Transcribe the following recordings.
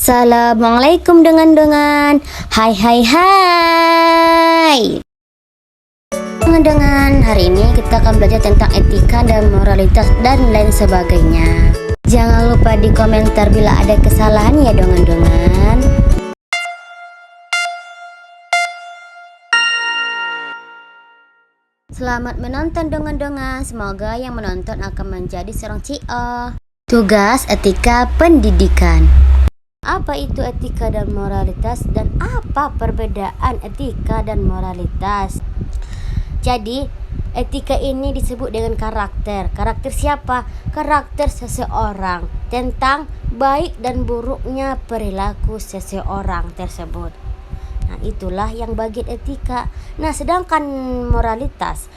Assalamualaikum dengan hai hai hai dengan hari ini kita akan belajar tentang etika dan moralitas dan lain sebagainya. Jangan lupa di komentar bila ada kesalahan ya dengan. Selamat menonton dengan. Semoga yang menonton akan menjadi seorang CEO. Tugas etika pendidikan. Apa itu etika dan moralitas dan apa perbedaan etika dan moralitas? Jadi, etika ini disebut dengan karakter. Karakter siapa? Karakter seseorang tentang baik dan buruknya perilaku seseorang tersebut. Nah, itulah yang bagian etika. Nah, sedangkan moralitas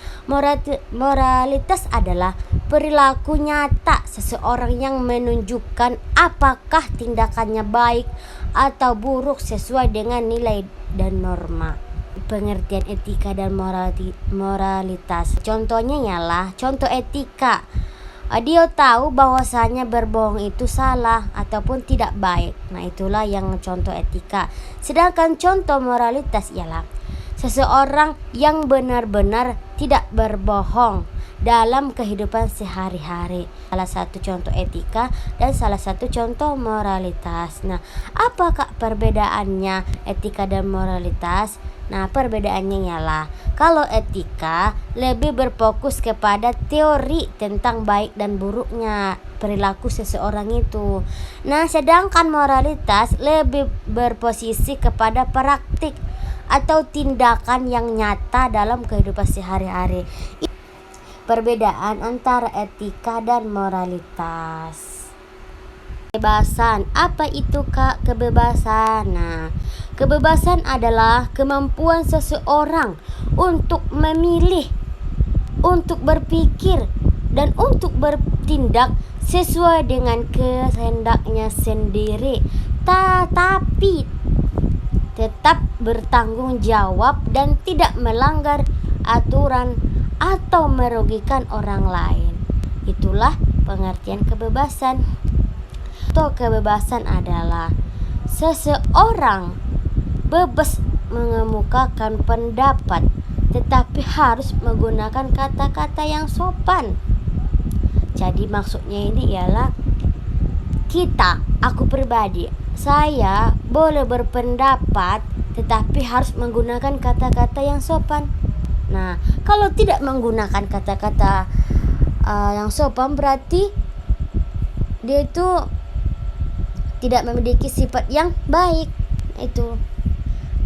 adalah perilaku nyata seseorang yang menunjukkan apakah tindakannya baik atau buruk sesuai dengan nilai dan norma. Pengertian etika dan moralitas. Contohnya ialah contoh etika. Dia tahu bahwasanya berbohong itu salah ataupun tidak baik. Nah, itulah yang contoh etika. Sedangkan contoh moralitas ialah seseorang yang benar-benar tidak berbohong dalam kehidupan sehari-hari. Salah satu contoh etika dan salah satu contoh moralitas. Nah, apakah perbedaannya etika dan moralitas? Nah, perbedaannya ialah kalau etika lebih berfokus kepada teori tentang baik dan buruknya perilaku seseorang itu. Nah, sedangkan moralitas lebih berposisi kepada praktik atau tindakan yang nyata dalam kehidupan sehari-hari. Perbedaan antara etika dan moralitas. Kebebasan. Apa itu kebebasan? Nah, kebebasan adalah kemampuan seseorang untuk memilih, untuk berpikir, dan untuk bertindak sesuai dengan kehendaknya sendiri, tetapi tetap bertanggung jawab dan tidak melanggar aturan atau merugikan orang lain. Itulah pengertian kebebasan. Kebebasan adalah seseorang bebas mengemukakan pendapat, tetapi harus menggunakan kata-kata yang sopan. Jadi maksudnya ini ialah aku pribadi, saya boleh berpendapat, tetapi harus menggunakan kata-kata yang sopan. Nah, kalau tidak menggunakan kata-kata yang sopan, berarti dia itu tidak memiliki sifat yang baik. Itu.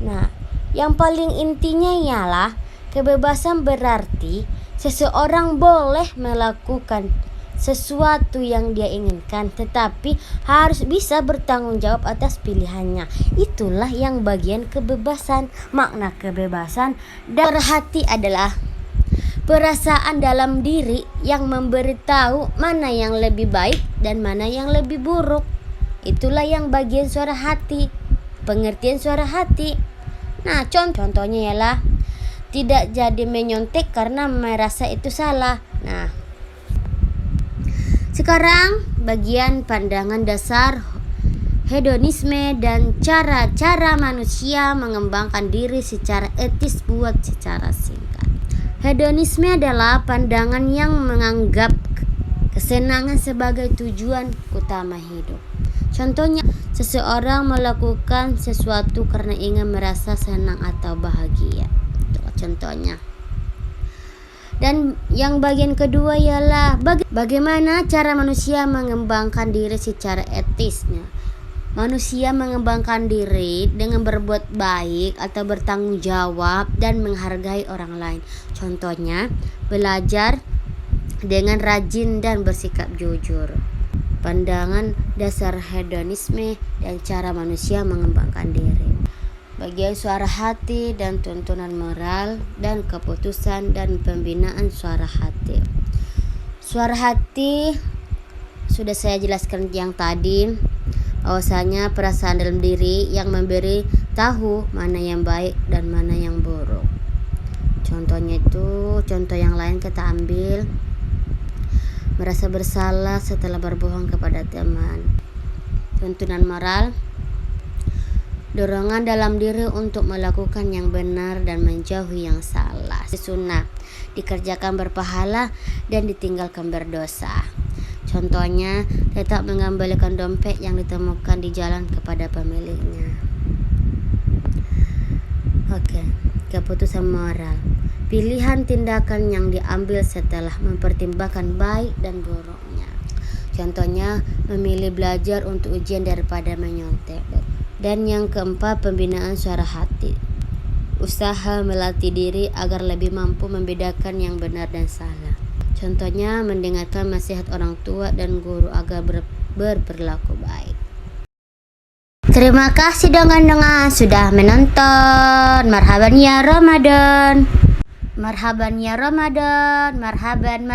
Nah, yang paling intinya ialah kebebasan berarti seseorang boleh melakukan sesuatu yang dia inginkan, tetapi harus bisa bertanggung jawab atas pilihannya. Itulah yang bagian kebebasan. Makna kebebasan dan hati adalah perasaan dalam diri yang memberitahu mana yang lebih baik dan mana yang lebih buruk. Itulah yang bagian suara hati, pengertian suara hati. Nah, contohnya ialah tidak jadi menyontek karena merasa itu salah. Nah, sekarang bagian pandangan dasar hedonisme dan cara-cara manusia mengembangkan diri secara etis buat secara singkat. Hedonisme adalah pandangan yang menganggap kesenangan sebagai tujuan utama hidup. Contohnya, seseorang melakukan sesuatu karena ingin merasa senang atau bahagia. Itu contohnya. Dan yang bagian kedua ialah bagaimana cara manusia mengembangkan diri secara etisnya. Manusia mengembangkan diri dengan berbuat baik atau bertanggung jawab dan menghargai orang lain. Contohnya, belajar dengan rajin dan bersikap jujur. Pandangan dasar hedonisme dan cara manusia mengembangkan diri. Bagian suara hati dan tuntunan moral dan keputusan dan pembinaan suara hati. Suara hati sudah saya jelaskan yang tadi, bahwasanya perasaan dalam diri yang memberi tahu mana yang baik dan mana yang buruk. Contohnya itu, contoh yang lain kita ambil. Merasa bersalah setelah berbohong kepada teman. Tuntunan moral, Dorongan dalam diri untuk melakukan yang benar dan menjauhi yang salah. Sunnah, dikerjakan berpahala dan ditinggalkan berdosa. Contohnya, tetap mengembalikan dompet yang ditemukan di jalan kepada pemiliknya. Oke, keputusan moral. Pilihan tindakan yang diambil setelah mempertimbangkan baik dan buruknya. Contohnya, memilih belajar untuk ujian daripada menyontek. Dan yang keempat, pembinaan suara hati. Usaha melatih diri agar lebih mampu membedakan yang benar dan salah. Contohnya, mendengarkan nasihat orang tua dan guru agar berperilaku baik. Terima kasih dengan sudah menonton. Marhaban ya Ramadan. Marhaban ya Ramadan. Marhaban.